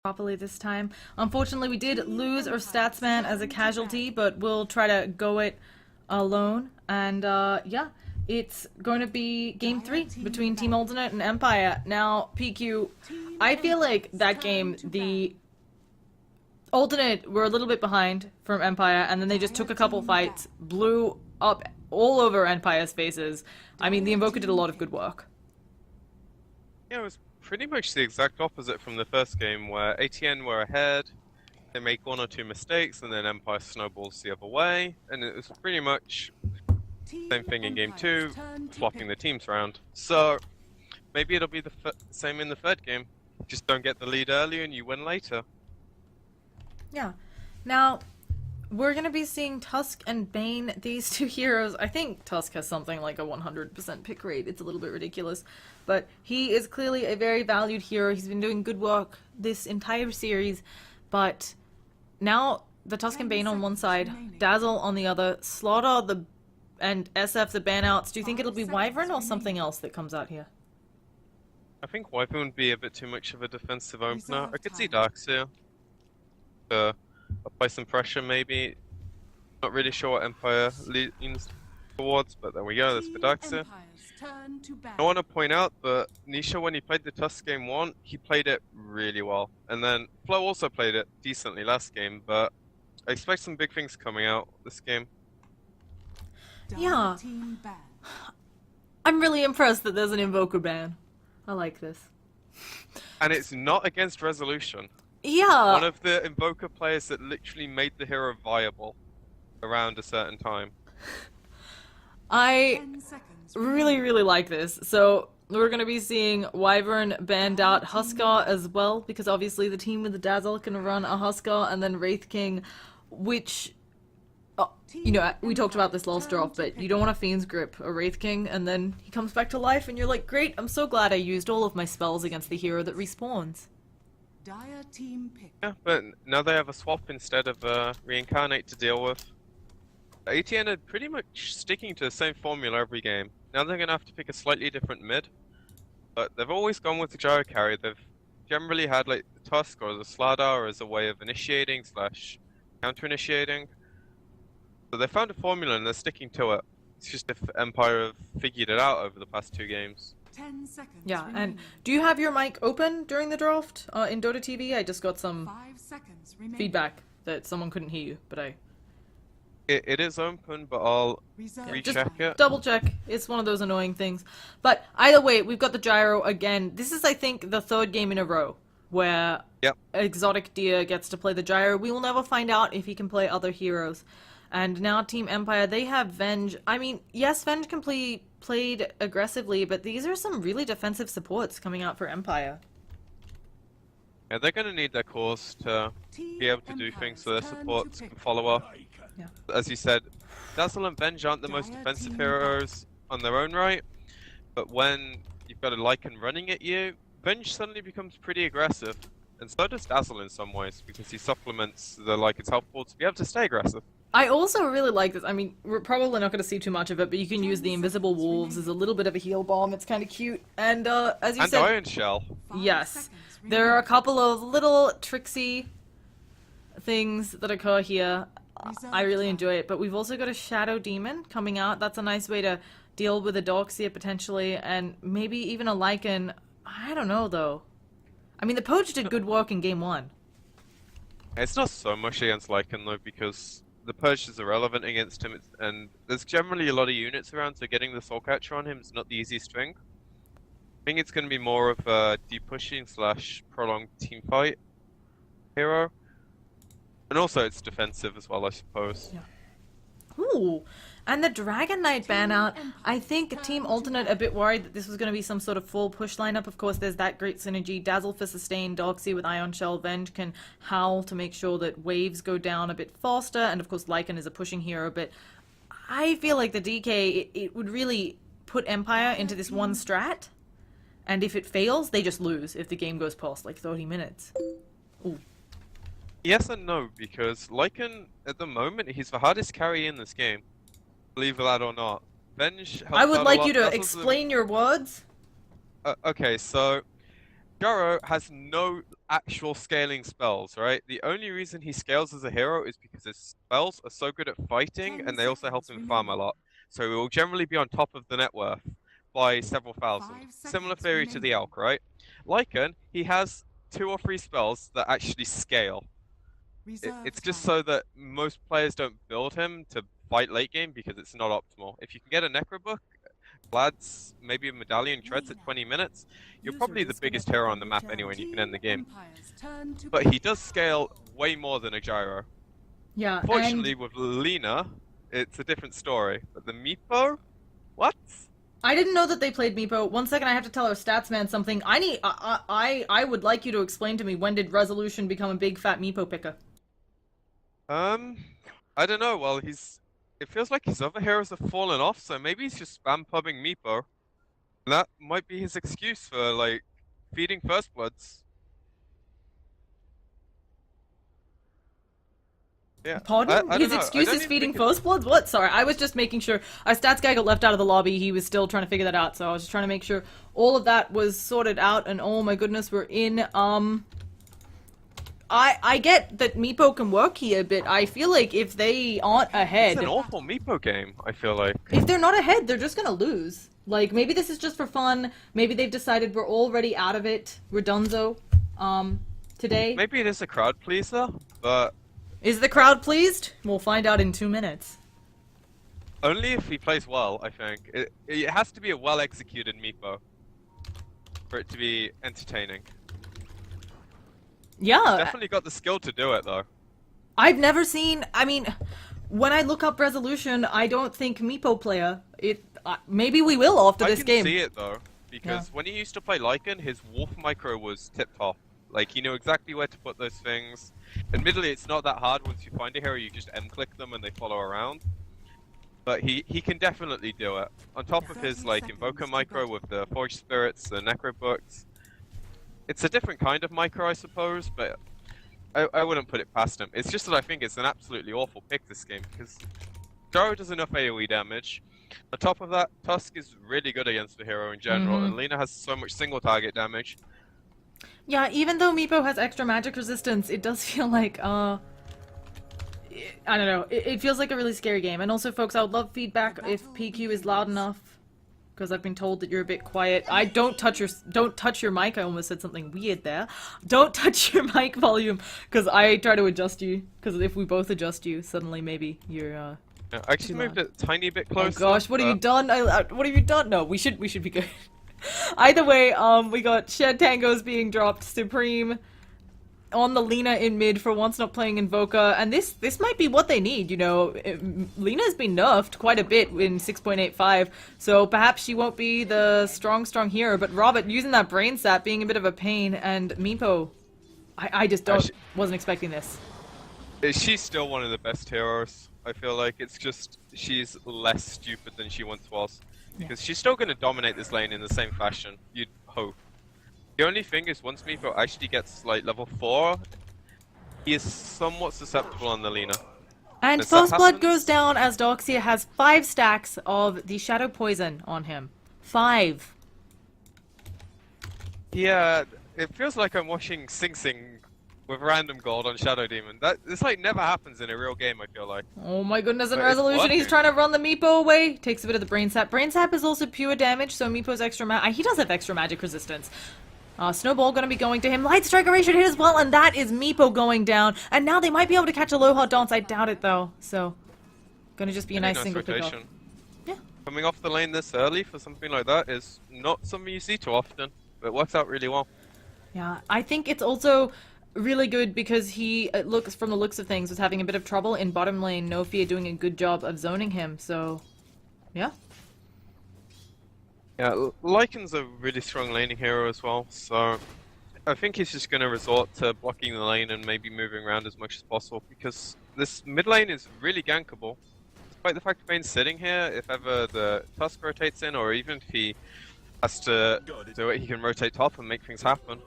properly this time. Unfortunately, we did lose our Statsman as a casualty, but we'll try to go it alone. And yeah, it's going to be game 3 between Team Alternate and Empire. Now, PQ, I feel like that game, the Alternate were a little bit behind from Empire, and then they just took a couple fights, blew up all over Empire's faces. I mean, the Invoker did a lot of good work. Yeah, it was pretty much the exact opposite from the first game, where ATN were ahead, they make 1 or 2 mistakes, and then Empire snowballs the other way, and it was pretty much the same thing in game 2, swapping the teams around. So, maybe it'll be the same in the third game. Just don't get the lead early and you win later. Yeah. Now, we're going to be seeing Tusk and Bane, these two heroes. I think Tusk has something like a 100% pick rate. It's a little bit ridiculous. But he is clearly a very valued hero. He's been doing good work this entire series. But now, the Tusk and Bane on one side, Dazzle on the other, Slaughter and SF the banouts. Do you think it'll be Wyvern or something else that comes out here? I think Wyvern would be a bit too much of a defensive opener. I could see Darkseer apply some pressure, maybe. Not really sure what Empire leans towards, but there we go, that's for Darkseer. I want to point out that Nisha, when he played the Tusk game 1, he played it really well. And then Flo also played it decently last game, but I expect some big things coming out this game. Yeah. I'm really impressed that there's an Invoker ban. I like this. And it's not against Resolution. Yeah. One of the Invoker players that literally made the hero viable around a certain time. I really like this. So we're going to be seeing Wyvern banned out, Huskar as well, because obviously the team with the Dazzle can run a Huskar, and then Wraith King, which, you know, we talked about this last drop, but you don't want a Fiend's Grip, a Wraith King, and then he comes back to life, and you're like, great, I'm so glad I used all of my spells against the hero that respawns. Dire team pick. Yeah, but now they have a swap instead of Reincarnate to deal with. ATN are pretty much sticking to the same formula every game. Now they're going to have to pick a slightly different mid. But they've always gone with the Gyro carry. They've generally had like the Tusk or the Slardar as a way of initiating / counter-initiating. So they found a formula and they're sticking to it. It's just if Empire have figured it out over the past 2 games. 10 seconds Yeah, remaining. and do you have your mic open during the draft in Dota TV? I just got some 5 seconds remaining. feedback that someone couldn't hear you, but It is open, but I'll Reserve recheck time. it. double check. It's one of those annoying things. But either way, we've got the Gyro again. This is, I think, the 3rd game in a row where Exotic Deer gets to play the Gyro. We will never find out if he can play other heroes. And now Team Empire, they have Venge. I mean, yes, Venge can play played aggressively, but these are some really defensive supports coming out for Empire. Yeah, they're going to need their cores to be able to do things so their supports can follow up. Yeah. As you said, Dazzle and Venge aren't the most defensive heroes on their own right, but when you've got a Lycan running at you, Venge suddenly becomes pretty aggressive, and so does Dazzle in some ways, because he supplements the Lycan's health pool to be able to stay aggressive. I also really like this. I mean, we're probably not going to see too much of it, but you can use the Invisible Wolves as a little bit of a heal bomb. It's kind of cute. And as you And said... Iron Shell. Yes. There are a couple of little tricksy things that occur here. I really enjoy it. But we've also got a Shadow Demon coming out. That's a nice way to deal with a Doxia potentially, and maybe even a Lycan. I don't know, though. I mean, the Poach did good work in game 1. It's not so much against Lycan though, because the Purge is irrelevant against him, and there's generally a lot of units around, so getting the Soul Catcher on him is not the easiest thing. I think it's going to be more of a deep pushing / prolonged team fight hero. And also it's defensive as well, I suppose. Yeah. Ooh, and the Dragon Knight ban out. I think Team Alternate a bit worried that this was going to be some sort of full push lineup. Of course, there's that great synergy. Dazzle for sustain, Doxy with Ion Shell, Venge can howl to make sure that waves go down a bit faster, and of course Lycan is a pushing hero, but I feel like the DK, it would really put Empire into this one strat, and if it fails, they just lose if the game goes past like 30 minutes. Ooh. Yes and no, because Lycan, at the moment, he's the hardest carry in this game. Believe that or not. Venge helps I would out like a you lot. to Dazzle's explain your words. Okay, so Gyro has no actual scaling spells, right? The only reason he scales as a hero is because his spells are so good at fighting, 10 and they also help seconds him farm a remaining. lot. So he will generally be on top of the net worth by several 5 thousand. Similar seconds theory to the remaining. Elk, right? Lycan, he has 2 or 3 spells that actually scale. Reserve It's just time. so that most players don't build him to fight late game because it's not optimal. If you can get a Necrobook, Vlad's, maybe a Medallion Treads at 20 minutes, you're probably the biggest hero on the map anyway, and you can end the game. Empire's turn to But he does scale way more than a Gyro. Yeah, Fortunately, and with Lina, it's a different story. But the Meepo? What? I didn't know that they played Meepo. One second, I have to tell our stats man something. I would like you to explain to me, when did Resolution become a big fat Meepo picker? I don't know. Well, it feels like his other heroes have fallen off, so maybe he's just spam pubbing Meepo. That might be his excuse for, like, feeding First Bloods. Yeah. Pardon? I don't His know. I excuse don't is even feeding think it's... First Blood? What? Sorry, I was just making sure. Our stats guy got left out of the lobby. He was still trying to figure that out, so I was just trying to make sure all of that was sorted out, and oh my goodness, we're in, I get that Meepo can work here, but I feel like if they aren't ahead... It's an awful Meepo game, I feel like. If they're not ahead, they're just gonna lose. Like, maybe this is just for fun. Maybe they've decided we're already out of it. We're donezo. Today. Maybe it is a crowd pleaser, but Is the crowd pleased? We'll find out in 2 minutes. only if he plays well, I think. It has to be a well-executed Meepo for it to be entertaining. Yeah. Definitely got the skill to do it, though. I've never seen... I mean, when I look up Resolution, I don't think Meepo player. Maybe we will after this I game. can see it, though, because when he used to play Lycan, his Wolf micro was tip-top. Like, he knew exactly where to put those things. Admittedly, it's not that hard. Once you find a hero, you just M-click them and they follow around. But he can definitely do it. On top of his, 30 like, seconds Invoker to micro go. with the Forged Spirits, the Necro Books. It's a different kind of micro, I suppose, but I wouldn't put it past him. It's just that I think it's an absolutely awful pick this game, because Gyro does enough AoE damage. On top of that, Tusk is really good against the hero in general, and Lina has so much single target damage. Yeah, even though Meepo has extra magic resistance, it does feel like, I don't know. It feels like a really scary game. And also, folks, I would love feedback if PQ is loud enough, because I've been told that you're a bit quiet. Don't touch your mic. I almost said something weird there. Don't touch your mic volume, because I try to adjust you. Because if we both adjust you, suddenly maybe you're Yeah, I actually moved it a tiny bit Oh closer. gosh, what have you done? What have you done? No, we should be good. Either way, we got Shed Tangos being dropped, Supreme on the Lina in mid for once not playing Invoker, and this might be what they need, you know. Lina's been nerfed quite a bit in 6.85, so perhaps she won't be the strong hero, but Robert using that brain sap being a bit of a pain, and Meepo, I just wasn't expecting this. She's still one of the best heroes, I feel like. It's just, she's less stupid than she once was. Because she's still going to dominate this lane in the same fashion, you'd hope. The only thing is, once Meepo actually gets, like, level 4, he is somewhat susceptible on the Lina. And First Blood goes down as Doxia has 5 stacks of the Shadow Poison on him. 5. Yeah, it feels like I'm watching Sing Sing with random gold on Shadow Demon. This, like, never happens in a real game, I feel like. Oh my goodness, in But it's Resolution, he's working. trying to run the Meepo away. Takes a bit of the Brain Sap. Brain Sap is also pure damage, so Meepo's extra he does have extra magic resistance. Snowball gonna be going to him. Light Strike Array should hit as well, and that is Meepo going down. And now they might be able to catch a low hot dance. I doubt it, though. So, gonna just be a nice single pick off. Yeah. Coming off the lane this early for something like that is not something you see too often, but it works out really well. Yeah, I think it's also really good because he, from the looks of things, was having a bit of trouble in bottom lane. No Fear doing a good job of zoning him, so, yeah. Yeah, Lycan's a really strong laning hero as well, so I think he's just going to resort to blocking the lane and maybe moving around as much as possible, because this mid lane is really gankable. Despite the fact of Bane's sitting here, if ever the Tusk rotates in, or even if he has to do it, he can rotate top and make things happen.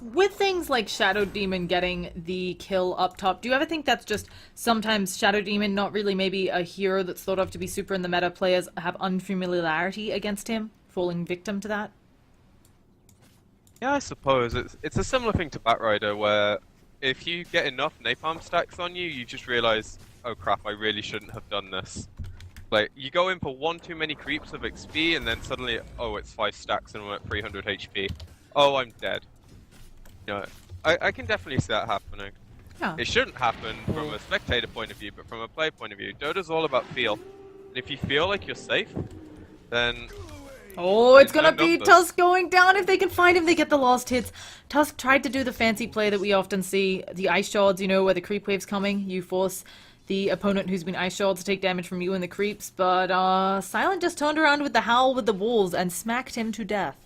With things like Shadow Demon getting the kill up top, do you ever think that's just sometimes Shadow Demon not really maybe a hero that's thought of to be super in the meta, players have unfamiliarity against him, falling victim to that? Yeah, I suppose it's a similar thing to Batrider, where if you get enough napalm stacks on you, you just realize, oh crap, I really shouldn't have done this. Like, you go in for one too many creeps of XP, and then suddenly, oh, it's 5 stacks and I'm at 300 HP. Oh, I'm dead. You know, I can definitely see that happening. Yeah. It shouldn't happen from a spectator point of view, but from a player point of view, Dota's all about feel. And if you feel like you're safe, then... Oh, it's gonna no be numbers. Tusk going down. If they can find him, they get the last hits. Tusk tried to do the fancy play that we often see. The ice shards, you know, where the creep wave's coming. You force the opponent who's been ice shard to take damage from you and the creeps. But Silent just turned around with the howl with the wolves and smacked him to death.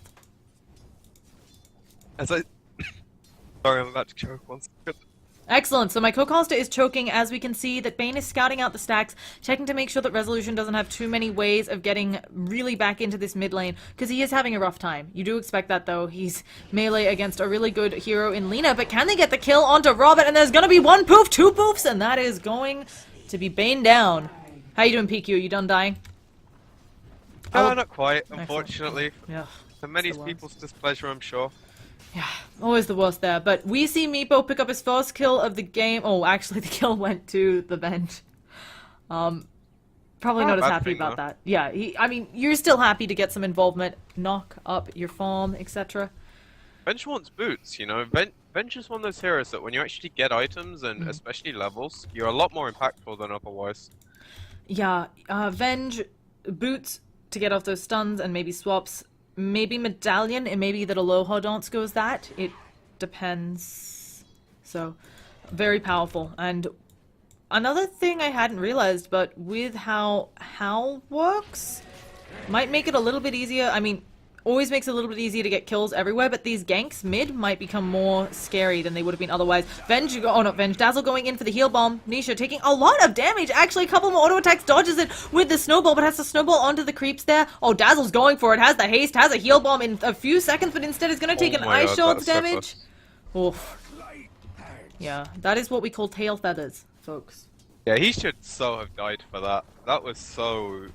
As I... Sorry, I'm about to choke one second. Excellent. So my co-caster is choking as we can see that Bane is scouting out the stacks, checking to make sure that Resolution doesn't have too many ways of getting really back into this mid lane, because he is having a rough time. You do expect that though. He's melee against a really good hero in Lina, but can they get the kill onto Robert? And there's going to be 1 poof, 2 poofs, and that is going to be Bane down. How you doing, PQ? You done dying? No, not quite, unfortunately. Yeah. For many It's the worst. people's displeasure, I'm sure. Yeah, always the worst there. But we see Meepo pick up his first kill of the game. Oh, actually, the kill went to the bench. Probably not as bad happy thing, about though. that. Yeah, I mean, you're still happy to get some involvement, knock up your farm, etc. Venge wants boots, you know. Venge is one of those heroes that when you actually get items, and especially levels, you're a lot more impactful than otherwise. Yeah, Venge, boots to get off those stuns and maybe swaps. Maybe Medallion, and maybe that Aloha dance goes that. It depends. So, very powerful. And another thing I hadn't realized, but with how Howl works, might make it a little bit easier. I mean, always makes it a little bit easier to get kills everywhere, but these ganks mid might become more scary than they would have been otherwise. Venge, oh not Venge, Dazzle going in for the heal bomb. Nisha taking a lot of damage. Actually, a couple more auto attacks, dodges it with the snowball, but has to snowball onto the creeps there. Oh, Dazzle's going for it, has the haste, has a heal bomb in a few seconds, but instead is going to take Oh an my ice God, shard's that's so damage. Oof. Yeah, that is what we call tail feathers, folks. Yeah, he should so have died for that. That was so...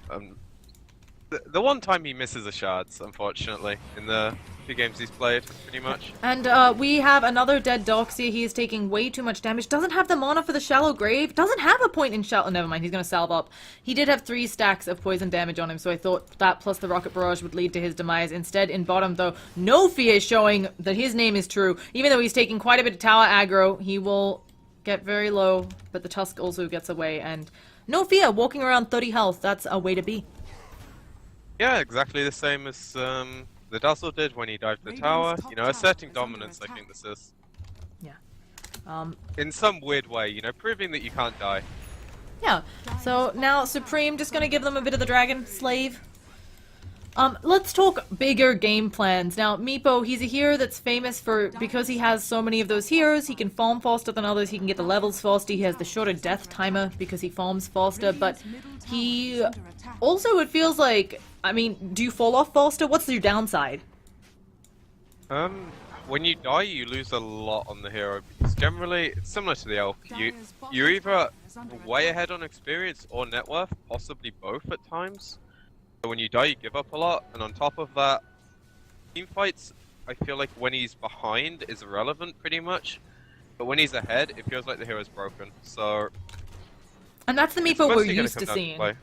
The one time he misses a shards, unfortunately, in the 2 games he's played, pretty much. And we have another dead Doxia. He is taking way too much damage. Doesn't have the mana for the shallow grave. Doesn't have a point in shallow. Never mind, he's going to salve up. He did have 3 stacks of poison damage on him, so I thought that plus the rocket barrage would lead to his demise. Instead, in bottom, though, no fear is showing that his name is true. Even though he's taking quite a bit of tower aggro, he will get very low, but the Tusk also gets away. And no fear, walking around 30 health, that's a way to be. Yeah, exactly the same as the Dazzle did when he dived the tower. You know, asserting dominance, I think this is. Yeah. In some weird way, you know, proving that you can't die. Yeah, so now Supreme just gonna give them a bit of the Dragon Slave. Let's talk bigger game plans. Now, Meepo, he's a hero that's famous for, because he has so many of those heroes, he can farm faster than others, he can get the levels faster, he has the shorter death timer because he farms faster, but he also, it feels like, I mean, do you fall off faster? What's your downside? When you die, you lose a lot on the hero, because generally, it's similar to the elf. You're either way ahead on experience or net worth, possibly both at times. So when you die, you give up a lot, and on top of that, team fights, I feel like when he's behind is irrelevant pretty much, but when he's ahead, it feels like the hero's broken. So And that's the it's Meepo we're mostly gonna used come to down seeing. play.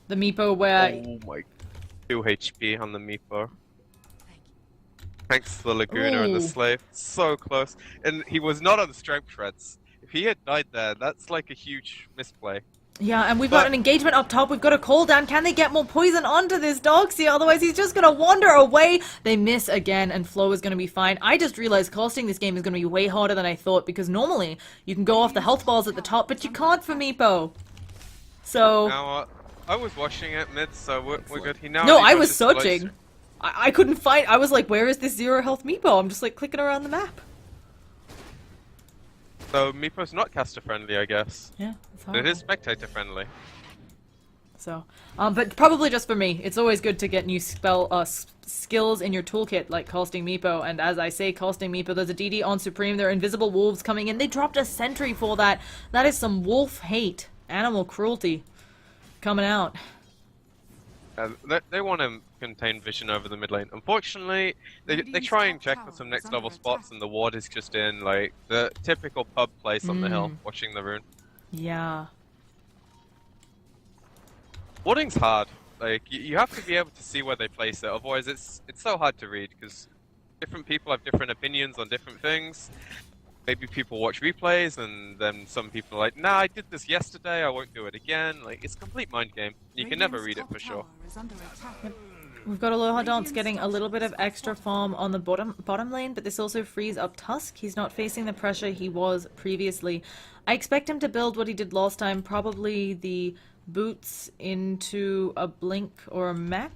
The Meepo where... Oh my, 2 HP on the Meepo. Thanks to the Laguna and the Ooh. Slave. So close. And he was not on the strength shreds. If he had died there, that's like a huge misplay. Yeah, and we've got an engagement up top. We've got a call down. Can they get more poison onto this Doxia? Otherwise, he's just going to wander away. They miss again, and Flo is going to be fine. I just realized casting this game is going to be way harder than I thought, because normally you can go off the health balls at the top, but you can't for Meepo. So... Now, I was watching it mid, so we're good. He now No, only I got was his searching. closer. I couldn't find... I was like, where is this 0 health Meepo? I'm just like clicking around the map. So Meepo's not caster friendly, I guess. Yeah, it's But it is spectator friendly. So, but probably just for me. It's always good to get new skills in your toolkit, like casting Meepo. And as I say, casting Meepo, there's a DD on Supreme. There are invisible wolves coming in. They dropped a sentry for that. That is some wolf hate. Animal cruelty coming out. They want to contain vision over the mid lane. Unfortunately, they try and check for some next level spots, and the ward is just in like the typical pub place on the hill, watching the rune. Yeah. Warding's hard. Like you have to be able to see where they place it, otherwise it's so hard to read because different people have different opinions on different things. Maybe people watch replays, and then some people are like, nah, I did this yesterday, I won't do it again. Like, it's a complete mind game. You can never read it for sure. We've got Aloha Dance getting a little bit of extra farm on the bottom lane, but this also frees up Tusk. He's not facing the pressure he was previously. I expect him to build what he did last time, probably the boots into a Blink or a mech.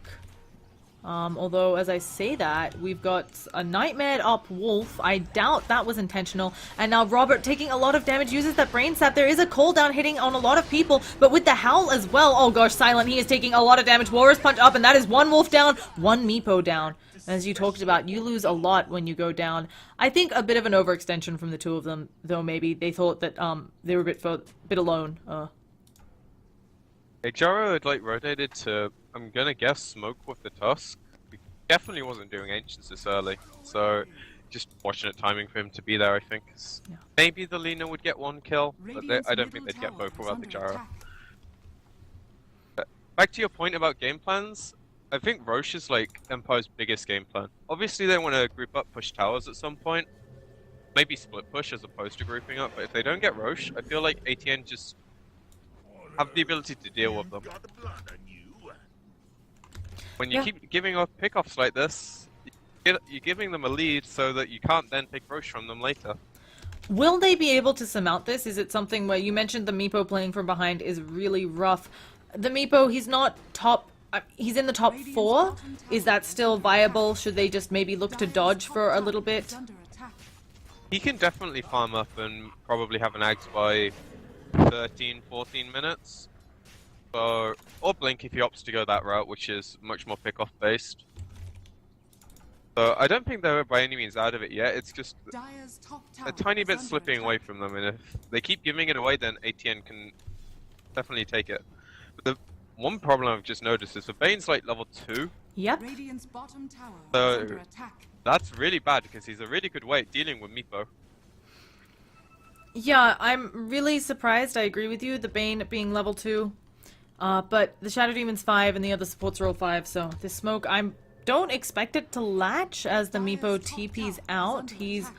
Although, as I say that, we've got a Nightmare up Wolf. I doubt that was intentional. And now Robert taking a lot of damage, uses that Brain Sap. There is a cooldown hitting on a lot of people, but with the Howl as well. Oh gosh, Silent, he is taking a lot of damage. Walrus Punch up, and that is one Wolf down, one Meepo down. As you talked about, you lose a lot when you go down. I think a bit of an overextension from the two of them, though maybe. They thought that they were a bit alone. Hey, Jaro had like rotated to, I'm gonna guess, smoke with the Tusk. He definitely wasn't doing Ancients this early, so just fortunate timing for him to be there, I think. Yeah. Maybe the Lina would get one kill, but I don't think they'd get both without the Jaro. Back to your point about game plans, I think Roche is like Empire's biggest game plan. Obviously they want to group up, push towers at some point, maybe split push as opposed to grouping up, but if they don't get Roche, I feel like ATN just have the ability to deal with them. When you keep giving up pickoffs like this, you're giving them a lead so that you can't then pick Roche from them later. Will they be able to surmount this? Is it something where you mentioned the Meepo playing from behind is really rough? The Meepo, he's not top, he's in the top 4. Is that still viable? Should they just maybe look to dodge for a little bit? He can definitely farm up and probably have an Ags by 13, 14 minutes. Or Blink if he opts to go that route, which is much more pick-off based. So I don't think they're by any means out of it yet, it's just a tiny bit slipping away from them, and if they keep giving it away, then ATN can definitely take it. But the one problem I've just noticed is the Bane's like level 2. Yep. So that's really bad, because he's a really good way at dealing with Meepo. Yeah, I'm really surprised. I agree with you, the Bane being level 2. But the Shadow Demon's 5 and the other supports are all 5, so this smoke, I don't expect it to latch as the Meepo TP's out. He's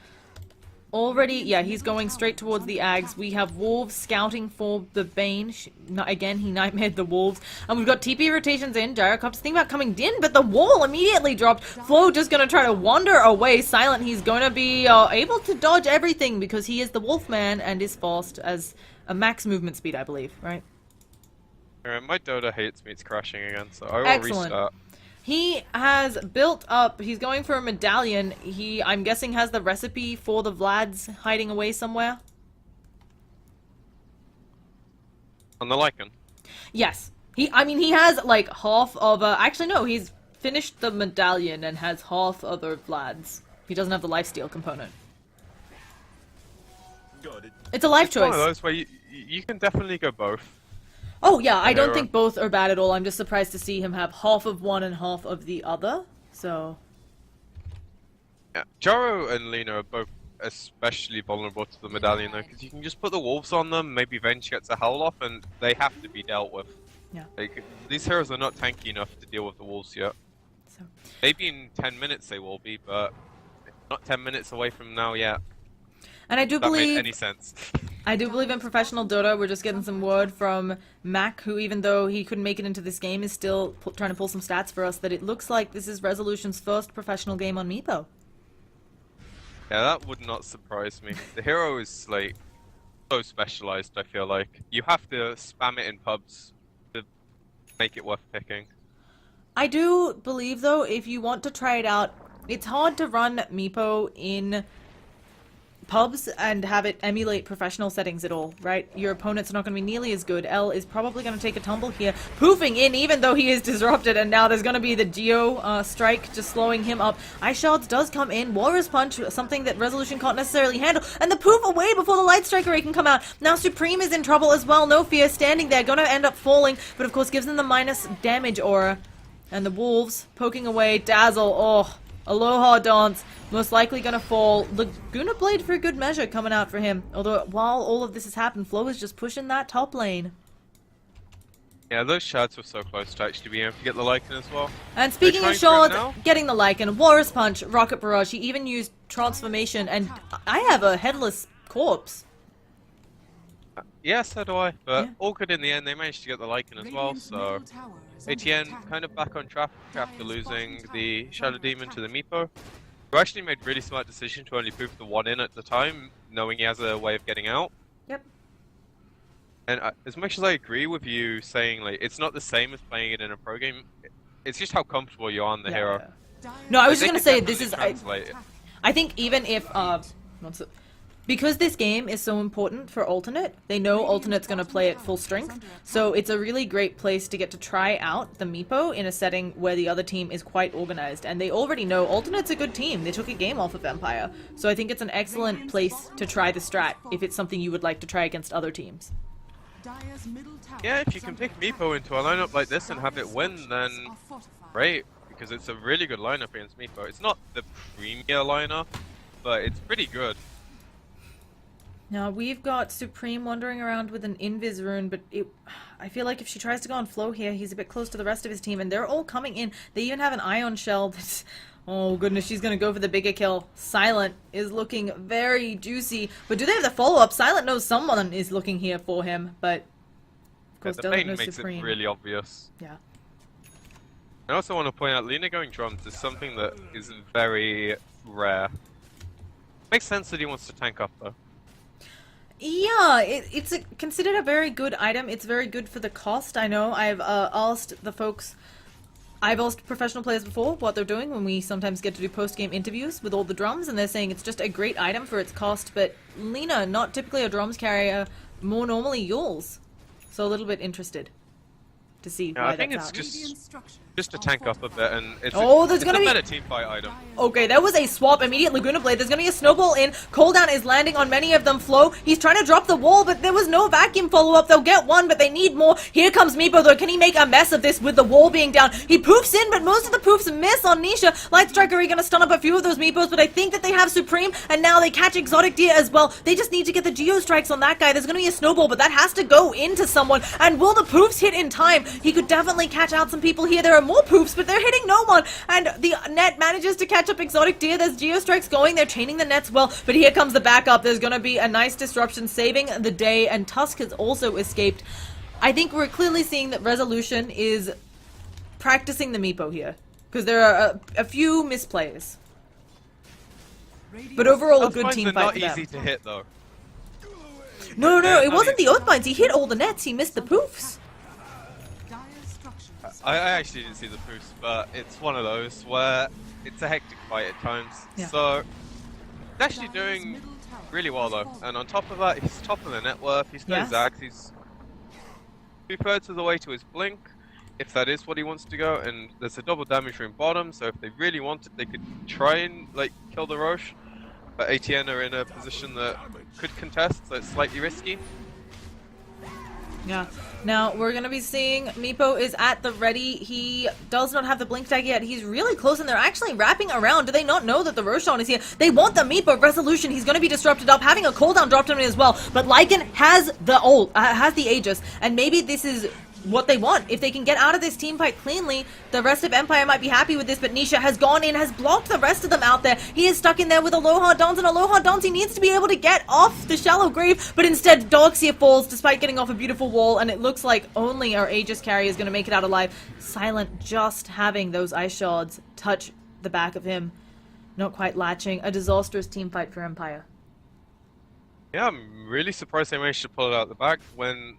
already, yeah, he's going straight towards the Ags. We have Wolves scouting for the Bane. Again, he nightmared the Wolves. And we've got TP rotations in. Gyrocop's thinking about coming in, but the wall immediately dropped. Flo just going to try to wander away. Silent, he's going to be able to dodge everything because he is the Wolfman and is fast as a max movement speed, I believe, right? Alright, my Dota hates me, it's crashing again, so I will restart. He has built up, he's going for a medallion. He, I'm guessing, has the recipe for the Vlads hiding away somewhere. On the Lycan? Yes. He has like half of actually no, he's finished the medallion and has half other Vlads. He doesn't have the lifesteal component. It's a life choice. One of those where you can definitely go both. Oh yeah, I don't think both are bad at all. I'm just surprised to see him have half of one and half of the other. So yeah, Jaro and Lina are both especially vulnerable to the medallion though, because you can just put the wolves on them, maybe Venge gets a howl off, and they have to be dealt with. Yeah. Like, these heroes are not tanky enough to deal with the wolves yet. So maybe in 10 minutes they will be, but not 10 minutes away from now yet. And I do believe that made any sense. I do believe in professional Dota. We're just getting some word from Mac, who even though he couldn't make it into this game, is still trying to pull some stats for us, that it looks like this is Resolution's first professional game on Meepo. Yeah, that would not surprise me. The hero is, like, so specialized, I feel like. You have to spam it in pubs to make it worth picking. I do believe, though, if you want to try it out, it's hard to run Meepo in pubs and have it emulate professional settings at all, right? Your opponent's not going to be nearly as good. L is probably going to take a tumble here, poofing in even though he is disrupted, and now there's going to be the Geo strike just slowing him up. Ice Shards does come in, Walrus Punch, something that Resolution can't necessarily handle, and the poof away before the Light Strike Array can come out. Now Supreme is in trouble as well, no fear, standing there, going to end up falling, but of course gives them the minus damage aura. And the Wolves poking away, Dazzle, oh, Aloha Dance, most likely gonna fall. Laguna Blade for a good measure coming out for him. Although while all of this has happened, Flo is just pushing that top lane. Yeah, those shards were so close to actually being able to get the Lycan as well. And speaking of trying for it shards, now? getting the Lycan, Walrus Punch, Rocket Barrage, he even used Transformation, and I have a headless corpse. Yeah, so do I. But Yeah. all good in the end. They managed to get the Lycan as well, so ATN kind of back on track after losing the Shadow Demon to the Meepo. Who actually made really smart decision to only poof the one in at the time, knowing he has a way of getting out. Yep. And as much as I agree with you saying like it's not the same as playing it in a pro game, it's just how comfortable you are on the hero. No, I was Like, just they gonna say can this is. definitely translate it. I think even if because this game is so important for alternate, they know alternate's going to play at full strength, so it's a really great place to get to try out the Meepo in a setting where the other team is quite organized, and they already know alternate's a good team. They took a game off of Empire, so I think it's an excellent place to try the strat if it's something you would like to try against other teams. Yeah, if you can pick Meepo into a lineup like this and have it win, then great, because it's a really good lineup against Meepo. It's not the premier lineup, but it's pretty good. Now we've got Supreme wandering around with an Invis rune, but I feel like if she tries to go on Flow here, he's a bit close to the rest of his team, and they're all coming in. They even have an Ion Shell that's... Oh goodness, she's gonna go for the bigger kill. Silent is looking very juicy, but do they have the follow-up? Silent knows someone is looking here for him, but... Of course, The doesn't main know makes Supreme. it really obvious. Yeah. I also want to point out, Lina going drums is something that is very rare. Makes sense that he wants to tank up though. Yeah, it's considered a very good item. It's very good for the cost. I know I've asked the folks, I've asked professional players before what they're doing when we sometimes get to do post-game interviews with all the drums, and they're saying it's just a great item for its cost, but Lina, not typically a drums carrier, more normally Yules. So a little bit interested to see Yeah, why I think that's it's just to tank up a bit, and it's there's gonna a be- better team fight item. Okay, that was a swap. Immediate Laguna Blade. There's gonna be a snowball in. Cooldown is landing on many of them. Flo, he's trying to drop the wall, but there was no vacuum follow-up. They'll get one, but they need more. Here comes Meepo, though. Can he make a mess of this with the wall being down? He poofs in, but most of the poofs miss on Nisha. Light Striker are gonna stun up a few of those Meepos, but I think that they have Supreme, and now they catch Exotic Deer as well. They just need to get the Geo Strikes on that guy. There's gonna be a snowball, but that has to go into someone. And will the poofs hit in time? He could definitely catch out some people here. There are more poofs, but they're hitting no one. And the net manages to catch up Exotic Deer. There's Geostrikes going. They're chaining the nets well. But here comes the backup. There's going to be a nice disruption saving the day. And Tusk has also escaped. I think we're clearly seeing that Resolution is practicing the Meepo here. Because there are a few misplays. But overall, a good Oathbinds team are fight not for them. easy to hit though. No, They're it not wasn't the easy. Oathbinds. He hit all the nets. He missed the poofs. I actually didn't see the boost, but it's one of those where it's a hectic fight at times. Yeah. So, he's actually doing really well though. And on top of that, he's top of the net worth. He's got Yes. his axe. He's 2/3 of the way to his blink, if that is what he wants to go. And there's a double damage room bottom, so if they really wanted, they could try and like kill the Roche. But ATN are in a position that could contest, so it's slightly risky. Yeah. Now, we're going to be seeing Meepo is at the ready. He does not have the blink tag yet. He's really close, and they're actually wrapping around. Do they not know that the Roshan is here? They want the Meepo Resolution. He's going to be disrupted up, having a cooldown dropped on him as well. But Lycan has the ult, has the Aegis, and maybe this is what they want. If they can get out of this team fight cleanly, the rest of Empire might be happy with this, but Nisha has gone in, has blocked the rest of them out there. He is stuck in there with Aloha Dance, and Aloha Dance, he needs to be able to get off the shallow grave, but instead Doxia falls despite getting off a beautiful wall, and it looks like only our Aegis carry is going to make it out alive. Silent just having those ice shards touch the back of him. Not quite latching. A disastrous team fight for Empire. Yeah, I'm really surprised they managed to pull it out the back when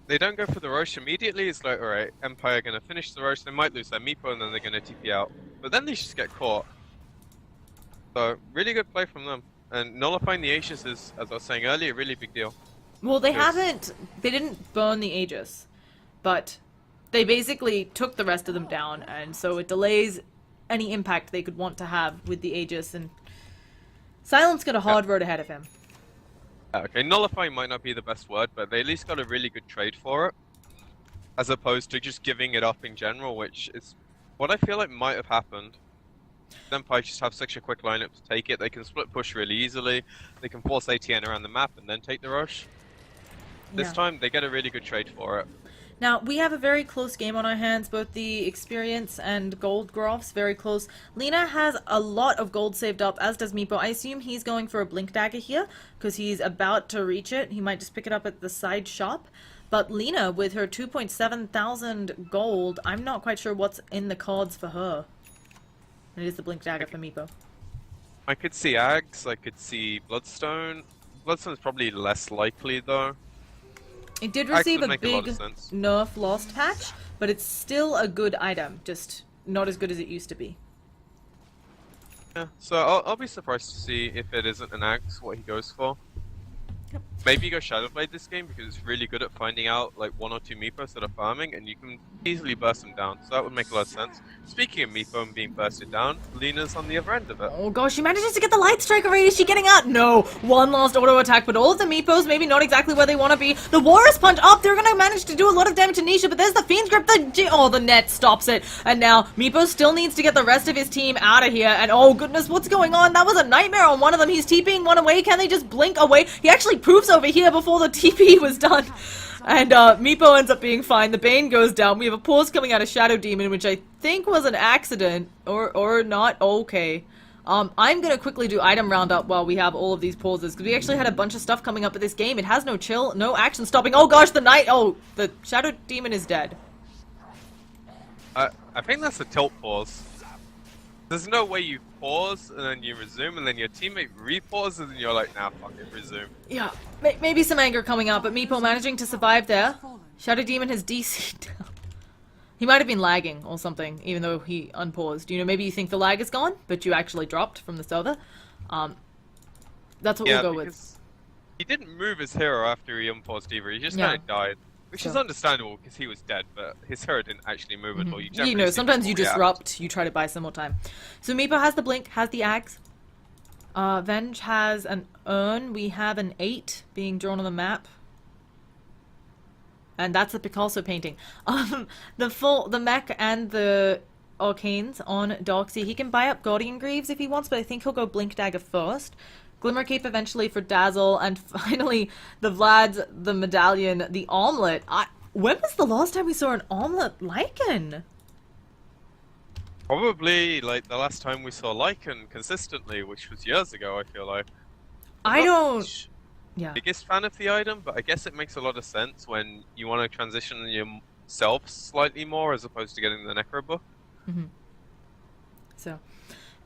they don't go for the Roche immediately. It's like, alright, Empire are going to finish the Roche, they might lose their Meepo and then they're going to TP out. But then they just get caught. So, really good play from them. And nullifying the Aegis is, as I was saying earlier, a really big deal. Well, they Yes. they didn't burn the Aegis, but they basically took the rest of them down, and so it delays any impact they could want to have with the Aegis, and Silence got a hard road ahead of him. Okay, nullifying might not be the best word, but they at least got a really good trade for it. As opposed to just giving it up in general, which is what I feel like might have happened. Then Pi just have such a quick lineup to take it. They can split push really easily. They can force ATN around the map and then take the rush. This Yeah. time, they get a really good trade for it. Now, we have a very close game on our hands, both the experience and gold graphs, very close. Lena has a lot of gold saved up, as does Meepo. I assume he's going for a Blink Dagger here, because he's about to reach it. He might just pick it up at the side shop. But Lena, with her 2.7 thousand gold, I'm not quite sure what's in the cards for her. It is the Blink Dagger for Meepo. I could see Ags, I could see Bloodstone. Bloodstone's probably less likely, though. It did Axe receive would a make a lot big of sense. nerf lost patch, but it's still a good item, just not as good as it used to be. Yeah, so I'll be surprised to see if it isn't an Axe, what he goes for. Yep. Maybe you go Shadowblade this game because it's really good at finding out like one or two Meepos that are farming and you can easily burst them down, so that would make a lot of sense. Speaking of Meepo and being bursted down, Lena's on the other end of it. Oh gosh, she manages to get the light strike already. Is she getting out? No. One last auto attack, but all of the Meepos maybe not exactly where they want to be. The Walrus Punch up. They're going to manage to do a lot of damage to Nisha, but there's the Fiend's Grip. The net stops it. And now Meepo still needs to get the rest of his team out of here. And oh goodness, what's going on? That was a nightmare on one of them. He's TPing one away. Can they just blink away? He actually proves over here before the TP was done. And Meepo ends up being fine. The Bane goes down. We have a pause coming out of Shadow Demon, which I think was an accident. Or not. Okay. I'm gonna quickly do item roundup while we have all of these pauses, because we actually had a bunch of stuff coming up at this game. It has no chill, no action stopping. Oh gosh, the Shadow Demon is dead. I think that's a tilt pause. There's no way you pause and then you resume and then your teammate repauses and you're like, nah, fuck it, resume. Yeah, maybe some anger coming out, but Meepo managing to survive there. Shadow Demon has DC'd down. He might have been lagging or something, even though he unpaused. You know, maybe you think the lag is gone, but you actually dropped from the server. That's what we'll go with. Because he didn't move his hero after he unpaused either, he just Yeah. kind of died. Which is Sure. understandable because he was dead, but his hero didn't actually move at all. You, You generally know, see sometimes you people react. disrupt, you try to buy some more time. So Meepo has the blink, has the axe. Venge has an urn. We have an 8 being drawn on the map. And that's the Picasso painting. The mech and the arcanes on Doxy. He can buy up Guardian Greaves if he wants, but I think he'll go Blink Dagger first. Glimmer Cape eventually for Dazzle, and finally the Vlad's, the Medallion, the Omelet. When was the last time we saw an Omelet Lycan? Probably like the last time we saw Lycan consistently, which was years ago, I feel like. I Not don't... Yeah. biggest fan of the item, but I guess it makes a lot of sense when you want to transition yourself slightly more as opposed to getting the Necro book. So,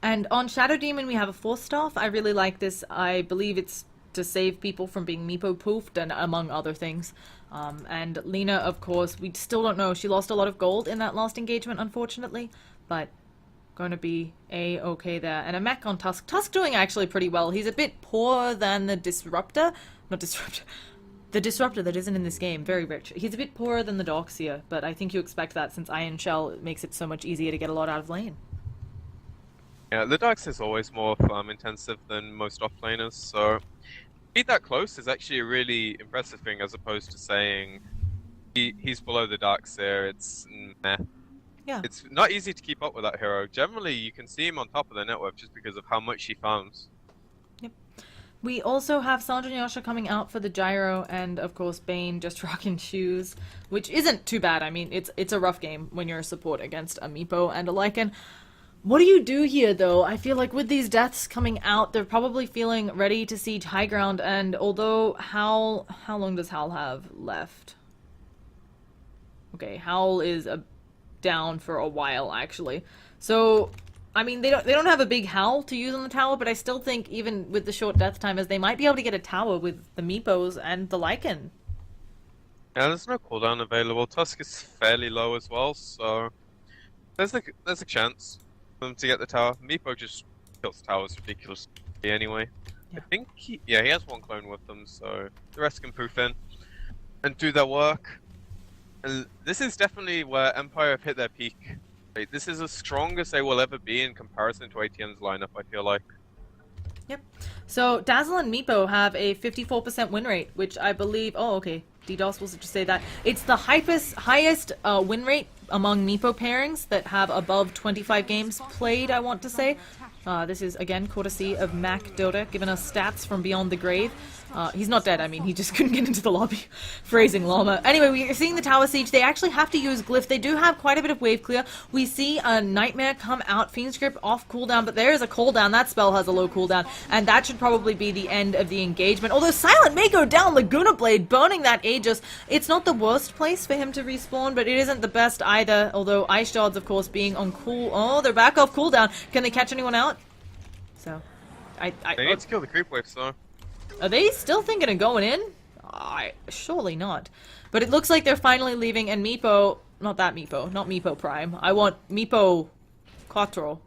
and on Shadow Demon we have a Force Staff. I really like this. I believe it's to save people from being Meepo poofed and among other things. And Lena, of course, we still don't know. She lost a lot of gold in that last engagement, unfortunately, but going to be a-okay there. And a mech on Tusk. Tusk doing actually pretty well. He's a bit poorer than the Disruptor. Not Disruptor. The Disruptor that isn't in this game. Very rich. He's a bit poorer than the Doxia, but I think you expect that since Iron Shell makes it so much easier to get a lot out of lane. Yeah, the Darks is always more farm intensive than most offlaners, so beat that close is actually a really impressive thing as opposed to saying he's below the Darks there. It's meh. Yeah. It's not easy to keep up with that hero. Generally, you can see him on top of the network just because of how much he farms. We also have Sandra and Yasha coming out for the Gyro, and of course Bane just rocking shoes, which isn't too bad. I mean, it's a rough game when you're a support against a Meepo and a Lycan. What do you do here, though? I feel like with these deaths coming out, they're probably feeling ready to siege high ground, and although how long does Howl have left? Okay, Howl is down for a while, actually. So, I mean, they don't have a big Howl to use on the tower, but I still think even with the short death timers, they might be able to get a tower with the Meepos and the Lycan. Yeah, there's no cooldown available. Tusk is fairly low as well, so there's a chance for them to get the tower. Meepo just kills towers ridiculously anyway. I think he has one clone with them, so the rest can poof in and do their work. And this is definitely where Empire have hit their peak. Like, this is as strong as they will ever be in comparison to ATN's lineup, I feel like. Yep. So Dazzle and Meepo have a 54% win rate, which I believe... Oh, okay. DDoS was to say that. It's the highest win rate among Meepo pairings that have above 25 games played, I want to say. This is, again, courtesy of Mac Dota, giving us stats from Beyond the Grave. He's not dead, I mean, he just couldn't get into the lobby. Phrasing Llama. Anyway, we're seeing the tower siege. They actually have to use Glyph. They do have quite a bit of wave clear. We see a Nightmare come out, Fiend's Grip off cooldown, but there is a cooldown. That spell has a low cooldown, and that should probably be the end of the engagement. Although Silent may go down, Laguna Blade burning that Aegis. It's not the worst place for him to respawn, but it isn't the best either, although Ice Shards, of course, being on cool... Oh, they're back off cooldown. Can they catch anyone out? So, They need to kill the creep wave, so... Are they still thinking of going in? Surely not. But it looks like they're finally leaving, and Meepo... Not that Meepo. Not Meepo Prime. I want Meepo Quattro.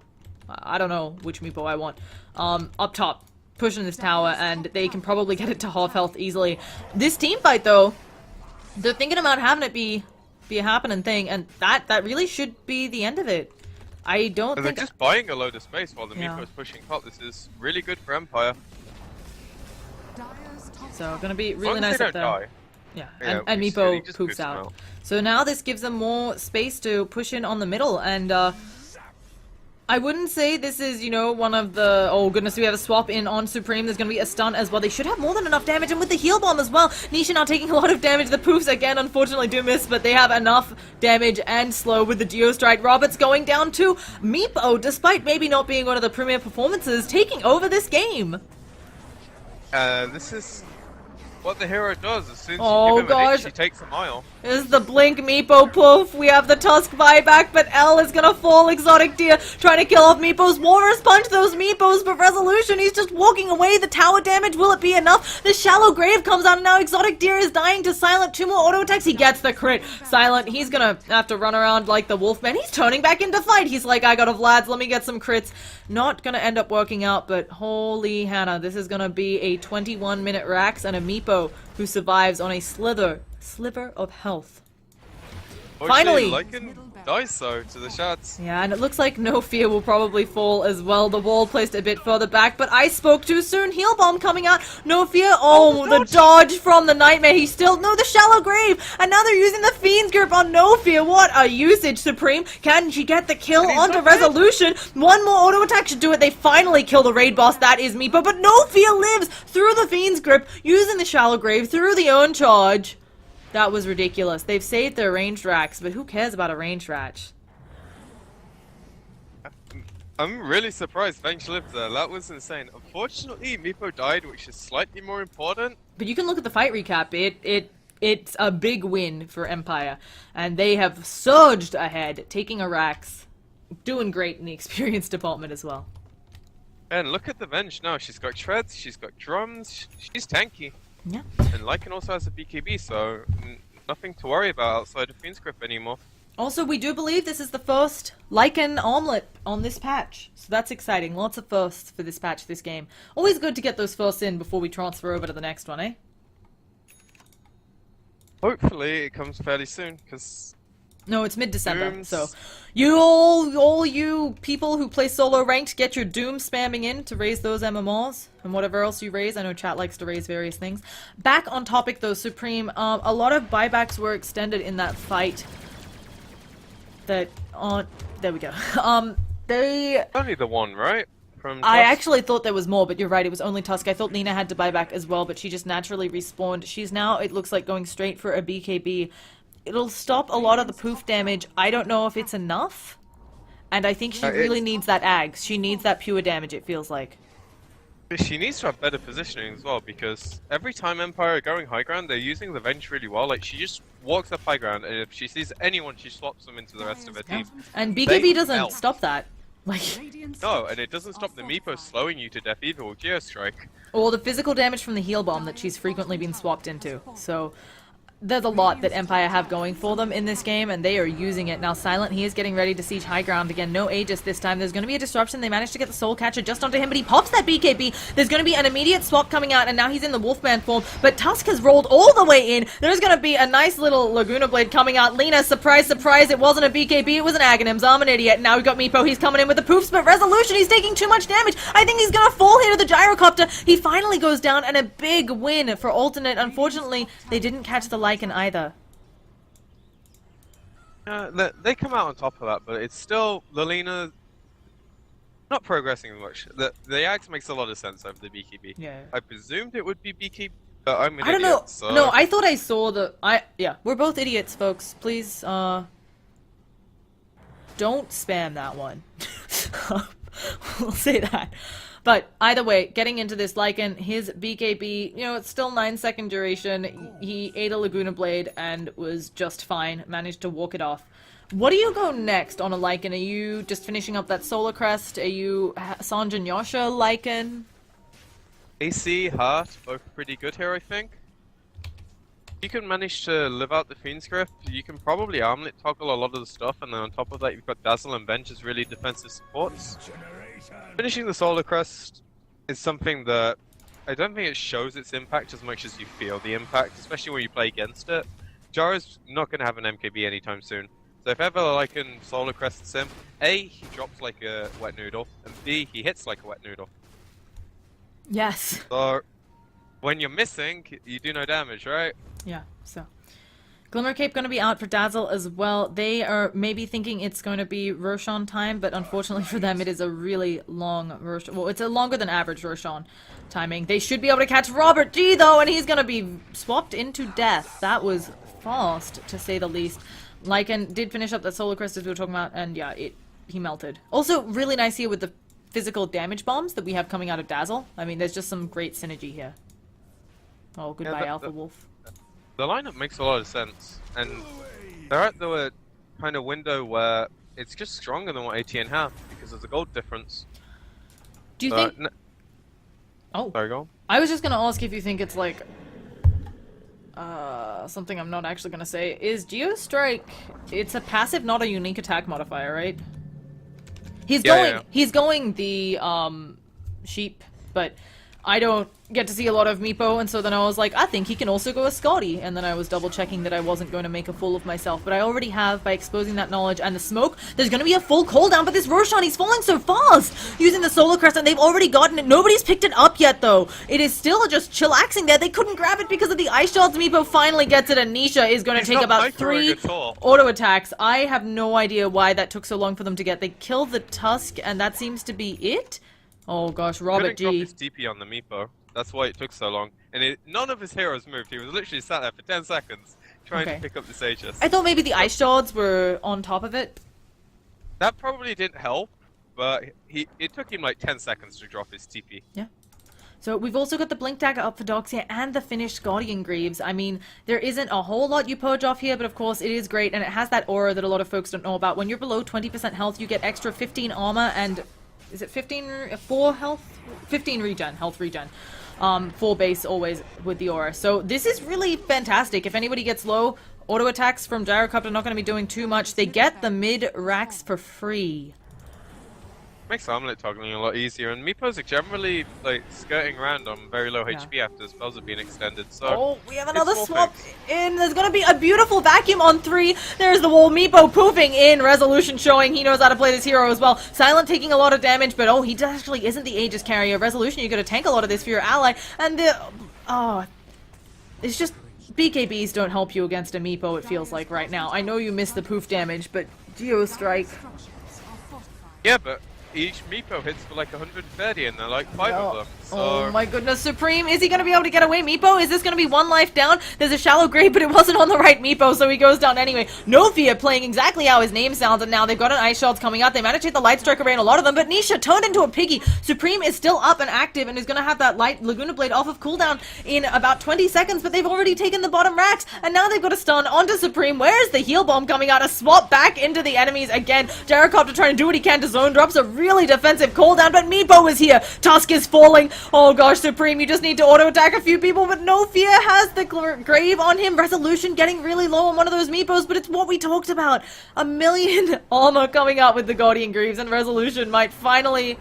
I don't know which Meepo I want. Up top. Pushing this tower, and they can probably get it to half health easily. This team fight, though, they're thinking about having it be a happening thing, and that really should be the end of it. I don't think... They're just buying a load of space while the Meepo is pushing top. This is really good for Empire. So, gonna be really nice up there. Die. Yeah, Yeah, and we Meepo just poofs boost them out. out. So now this gives them more space to push in on the middle, and I wouldn't say this is, you know, one of the... Oh goodness, we have a swap in on Supreme. There's going to be a stun as well. They should have more than enough damage, and with the heal bomb as well. Nisha now taking a lot of damage. The poofs, again, unfortunately do miss, but they have enough damage and slow with the Geostrike. Roberts going down to Meepo, despite maybe not being one of the premier performances, taking over this game. This is what the hero does. As soon as Oh, you give him an gosh. itch, he takes a mile. This is the Blink Meepo poof. We have the Tusk buyback, but L is gonna fall. Exotic Deer trying to kill off Meepos. Walrus punch those Meepos, but Resolution, he's just walking away. The tower damage, will it be enough? The Shallow Grave comes out, and now Exotic Deer is dying to Silent. 2 more auto attacks. He gets the crit. Silent, he's gonna have to run around like the Wolfman. He's turning back into fight. He's like, I got a Vlad's, let me get some crits. Not gonna end up working out, but holy Hannah, this is gonna be a 21-minute Rax and a Meepo who survives on a sliver of health. Finally! Lycan dies though to the shots. Yeah, and it looks like No Fear will probably fall as well. The wall placed a bit further back, but I spoke too soon. Heal bomb coming out. No Fear. Oh, the dodge from the Nightmare. He's still... No, the Shallow Grave. And now they're using the Fiend's Grip on No Fear. What a usage, Supreme. Can she get the kill onto Resolution? One more auto attack should do it. They finally kill the raid boss. That is Meepo, but No Fear lives through the Fiend's Grip, using the Shallow Grave through the own charge. That was ridiculous. They've saved their ranged racks, but who cares about a ranged ratch? I'm really surprised Venge lived there. That was insane. Unfortunately, Meepo died, which is slightly more important. But you can look at the fight recap. It's a big win for Empire, and they have surged ahead, taking a Rax, doing great in the experience department as well. And look at the Venge now. She's got shreds, she's got drums, she's tanky. Yeah. And Lycan also has a BKB, so nothing to worry about outside of Fiend's Grip anymore. Also, we do believe this is the first Lycan omelet on this patch, so that's exciting. Lots of firsts for this patch, this game. Always good to get those firsts in before we transfer over to the next one, eh? Hopefully it comes fairly soon, because... No, it's mid-December, Dooms. so you all you people who play solo ranked, get your Doom spamming in to raise those MMRs and whatever else you raise. I know chat likes to raise various things. Back on topic though, Supreme, a lot of buybacks were extended in that fight. There we go. They... Only the one, right? From I Tusk? actually thought there was more, but you're right, it was only Tusk. I thought Nina had to buy back as well, but she just naturally respawned. She's now, it looks like, going straight for a BKB. It'll stop a lot of the poof damage. I don't know if it's enough. And I think she really needs that Ags. She needs that pure damage, it feels like. She needs to have better positioning as well, because every time Empire are going high ground, they're using the Venge really well. Like, she just walks up high ground, and if she sees anyone, she swaps them into the rest of her team. And BKB They doesn't melt. stop that. Like, No, and it doesn't stop the Meepo slowing you to death either with Geostrike. or the physical damage from the heal bomb that she's frequently been swapped into. So, there's a lot that Empire have going for them in this game, and they are using it. Now, Silent, he is getting ready to siege high ground again. No Aegis this time. There's going to be a disruption. They managed to get the Soul Catcher just onto him, but he pops that BKB. There's going to be an immediate swap coming out, and now he's in the Wolfman form, but Tusk has rolled all the way in. There's going to be a nice little Laguna Blade coming out. Lena, surprise, surprise, it wasn't a BKB, it was an Aghanims. I'm an idiot. Now we've got Meepo. He's coming in with the poofs, but Resolution, he's taking too much damage. I think he's going to fall here to the Gyrocopter. He finally goes down, and a big win for Alternate. Unfortunately, they didn't catch the Lycan either. They come out on top of that, but it's still Lilina not progressing much. The Axe makes a lot of sense over the BKB. Yeah. I presumed it would be BKB, but I'm an I don't idiot, know. so... No, I thought I saw the... Yeah, we're both idiots, folks. Please, don't spam that one. We'll say that. But either way, getting into this Lycan, his BKB, you know, it's still 9-second duration. He ate a Laguna Blade and was just fine. Managed to walk it off. What do you go next on a Lycan? Are you just finishing up that Solar Crest? Are you Sanj and Yasha Lycan? AC, Heart, both pretty good here, I think. If you can manage to live out the Fiend's Grip, you can probably armlet toggle a lot of the stuff, and then on top of that you've got Dazzle and Bench as really defensive supports. Finishing the Solar Crest is something that I don't think it shows its impact as much as you feel the impact, especially when you play against it. Jara's not going to have an MKB anytime soon, so if ever Lycan Solar Crests him, A, he drops like a wet noodle, and B, he hits like a wet noodle. Yes. So, when you're missing, you do no damage, right? Yeah, so... Glimmer Cape going to be out for Dazzle as well. They are maybe thinking it's going to be Roshan time, but unfortunately for them it is a really long Roshan. Well, it's a longer than average Roshan timing. They should be able to catch Robert G though, and he's going to be swapped into death. That was fast, to say the least. Lycan did finish up that Solar Crest as we were talking about, and yeah, he melted. Also, really nice here with the physical damage bombs that we have coming out of Dazzle. I mean, there's just some great synergy here. Oh, goodbye, Yeah, Alpha Wolf. The lineup makes a lot of sense, and they're at the kind of window where it's just stronger than what ATN have because of the gold difference. Do you think... Oh. Sorry, go on. I was just gonna ask if you think it's like... something I'm not actually gonna say. Is Geostrike... It's a passive, not a unique attack modifier, right? He's going the, sheep, but... I don't get to see a lot of Meepo, and so then I was like, I think he can also go a Scotty, and then I was double checking that I wasn't going to make a fool of myself, but I already have, by exposing that knowledge and the smoke, there's going to be a full cooldown, but this Roshan, he's falling so fast, using the Solar Crest, and they've already gotten it. Nobody's picked it up yet, though. It is still just chillaxing there. They couldn't grab it because of the Ice Shards. Meepo finally gets it, and Nisha is going to take about 3 auto attacks. I have no idea why that took so long for them to get. They killed the Tusk, and that seems to be it? Oh gosh, Robert G. He couldn't drop his DP on the Meepo. That's why it took so long. And none of his heroes moved. He was literally sat there for 10 seconds trying to pick up the Aegis. I thought maybe the Ice Shards were on top of it. That probably didn't help, but it took him like 10 seconds to drop his TP. Yeah. So we've also got the Blink Dagger up for Doxia and the finished Guardian Greaves. I mean, there isn't a whole lot you purge off here, but of course it is great, and it has that aura that a lot of folks don't know about. When you're below 20% health, you get extra 15 armor and... Is it 4 health? 15 regen, health regen. 4 base always with the aura. So this is really fantastic. If anybody gets low, auto attacks from Gyrocopter are not going to be doing too much. They get the mid racks for free. Makes armlet toggling a lot easier, and Meepos are generally like skirting around on very low HP after spells have been extended. So oh, we have another swap in. There's gonna be a beautiful vacuum on 3. There's the wall. Meepo poofing in. Resolution showing he knows how to play this hero as well. Silent taking a lot of damage, but oh, he actually isn't the Aegis carrier. Resolution, you gotta tank a lot of this for your ally, and it's just BKBs don't help you against a Meepo. It feels like right now. I know you missed the poof damage, but Geostrike. Yeah, but each Meepo hits for like 130 and they're like 5 of them. So... Oh my goodness, Supreme, is he going to be able to get away? Meepo, is this going to be 1 life down? There's a shallow grave, but it wasn't on the right Meepo, so he goes down anyway. Novia playing exactly how his name sounds, and now they've got an Ice Shards coming out. They managed to hit the Light Strike array on a lot of them, but Nisha turned into a piggy. Supreme is still up and active and is going to have that Light Laguna Blade off of cooldown in about 20 seconds, but they've already taken the bottom racks, and now they've got a stun onto Supreme. Where's the heal bomb coming out? A swap back into the enemies again. Gyrocopter trying to do what he can to zone drops a really defensive cooldown, but Meepo is here. Tusk is falling. Oh gosh, Supreme, you just need to auto-attack a few people, but no fear has the grave on him. Resolution getting really low on one of those meepos, but it's what we talked about. 1,000,000 armor coming out with the Guardian Greaves, and Resolution might finally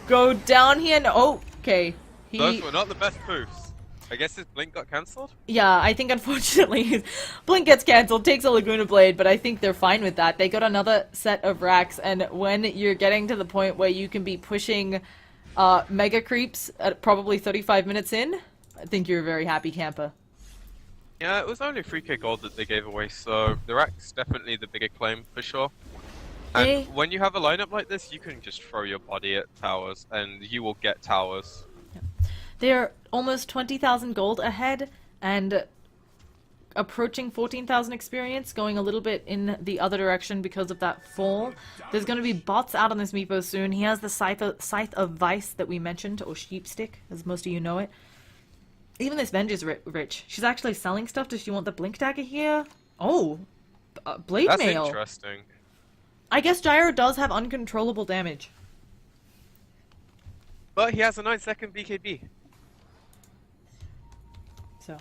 go down here. No, okay. Those were not the best poofs. I guess his blink got cancelled? Yeah, I think unfortunately his blink gets cancelled, takes a Laguna Blade, but I think they're fine with that. They got another set of racks, and when you're getting to the point where you can be pushing mega creeps at probably 35 minutes in, I think you're a very happy camper. Yeah, it was only 3k gold that they gave away, so the rack's definitely the bigger claim for sure. And when you have a lineup like this, you can just throw your body at towers, and you will get towers. They're almost 20,000 gold ahead and approaching 14,000 experience, going a little bit in the other direction because of that fall. There's going to be bots out on this Meepo soon. He has the Scythe of Vice that we mentioned, or Sheepstick, as most of you know it. Even this Venge is rich. She's actually selling stuff. Does she want the Blink Dagger here? Oh, Blade That's Mail. interesting. I guess Gyro does have uncontrollable damage. But he has a 9-second BKB. So,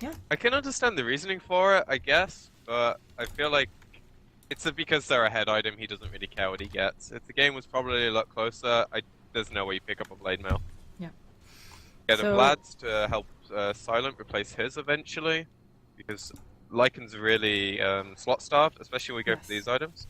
yeah. I can understand the reasoning for it, I guess, but I feel like it's because they're a head item, he doesn't really care what he gets. If the game was probably a lot closer, there's no way you pick up a Blade Mail. Yeah. Get the Vlad's to help Silent replace his eventually, because Lycan's really slot-starved, especially when we go for these items.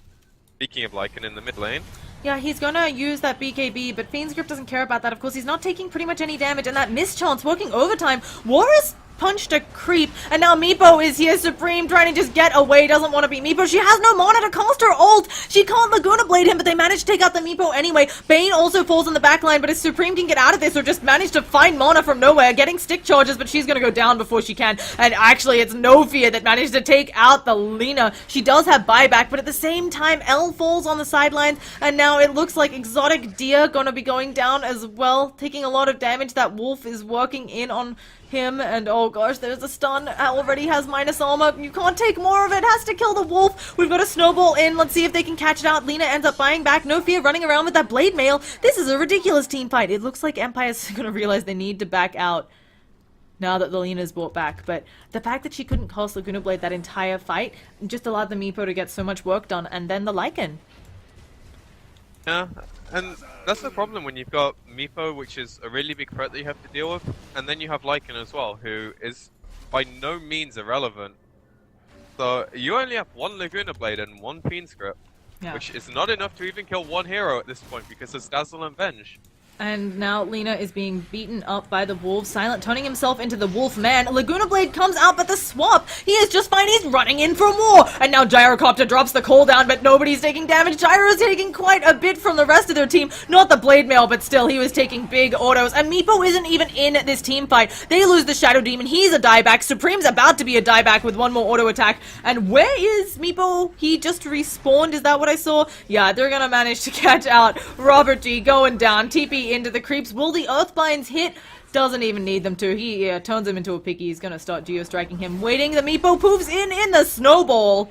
Speaking of Lycan in the mid lane. Yeah, he's gonna use that BKB, but Fiend's Grip doesn't care about that. Of course, he's not taking pretty much any damage, and that mischance working overtime. Warus punched a creep, and now Meepo is here. Supreme trying to just get away, doesn't want to be Meepo. She has no mana to cast her ult. She can't Laguna Blade him, but they managed to take out the Meepo anyway. Bane also falls in the backline, but if Supreme can get out of this or just manage to find mana from nowhere, getting stick charges, but she's gonna go down before she can. And actually, it's No Fear that managed to take out the Lina. She does have buyback, but at the same time, L falls on the sidelines, and now it looks like Exotic Deer gonna be going down as well, taking a lot of damage. That Wolf is working in on him, and oh gosh, there's a stun. Already has minus armor. You can't take more of it. Has to kill the wolf. We've got a snowball in. Let's see if they can catch it out. Lina ends up buying back. No Fear running around with that blade mail. This is a ridiculous team fight. It looks like Empire's gonna realize they need to back out now that the Lina's brought back, but the fact that she couldn't cast Laguna Blade that entire fight just allowed the Meepo to get so much work done, and then the Lycan. Yeah, and that's the problem when you've got Meepo, which is a really big threat that you have to deal with, and then you have Lycan as well, who is by no means irrelevant. So you only have one Laguna Blade and one Fiend's Grip, which is not enough to even kill one hero at this point because there's Dazzle and Venge. And now Lina is being beaten up by the wolf. Silent turning himself into the wolf man. Laguna Blade comes out, but the swap, he is just fine. He's running in for more. And now Gyrocopter drops the cooldown, but nobody's taking damage. Gyro's taking quite a bit from the rest of their team. Not the blade mail, but still, he was taking big autos. And Meepo isn't even in this team fight. They lose the Shadow Demon. He's a dieback. Supreme's about to be a dieback with one more auto attack. And where is Meepo? He just respawned. Is that what I saw? Yeah, they're gonna manage to catch out Robert G going down. TP into the creeps. Will the Earthbinds hit? Doesn't even need them to. He turns him into a piggy. He's gonna start geo-striking him. Waiting. The Meepo poofs in the snowball.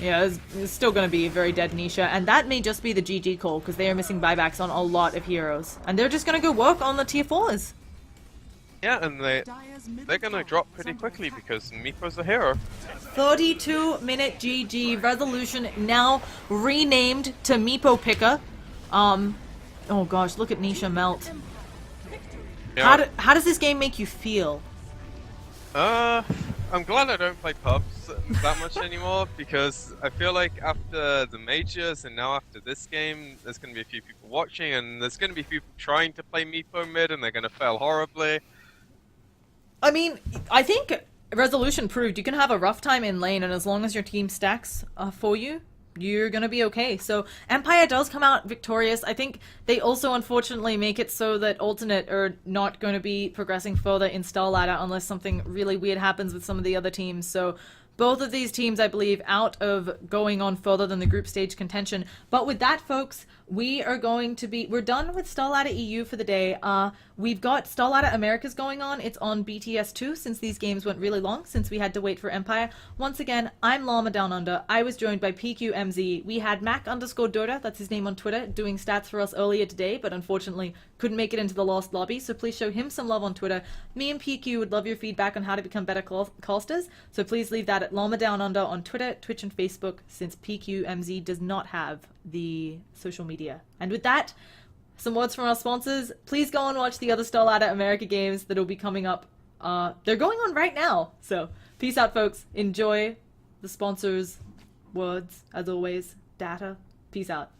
Yeah, it's still gonna be a very dead Nisha. And that may just be the GG call, because they are missing buybacks on a lot of heroes. And they're just gonna go work on the tier 4s. Yeah, and they're gonna drop pretty quickly because Meepo's a hero. 32-minute GG. Resolution now renamed to Meepo Picker. Oh gosh, look at Nisha melt. Yeah. How does this game make you feel? I'm glad I don't play pubs that much anymore because I feel like after the majors and now after this game, there's going to be a few people watching and there's going to be people trying to play Meepo mid and they're going to fail horribly. I mean, I think Resolution proved you can have a rough time in lane, and as long as your team stacks for you, you're gonna be okay. So Empire does come out victorious. I think they also unfortunately make it so that Alternate are not going to be progressing further in Star Ladder unless something really weird happens with some of the other teams. So both of these teams, I believe, out of going on further than the group stage contention. But with that, folks, we are going to be, we're done with Starladder EU for the day. We've got Starladder Americas going on. It's on BTS2 since these games went really long, since we had to wait for Empire. Once again, I'm Llama Down Under. I was joined by PqMz. We had Mac_Dota, that's his name on Twitter, doing stats for us earlier today, but unfortunately couldn't make it into the Lost Lobby, so please show him some love on Twitter. Me and PQ would love your feedback on how to become better casters, so please leave that at Llama Down Under on Twitter, Twitch, and Facebook, since PqMz does not have the social media. And with that, some words from our sponsors. Please go and watch the other Starladder America games that'll be coming up. They're going on right now. So peace out, folks. Enjoy the sponsors' words, as always. Data. Peace out.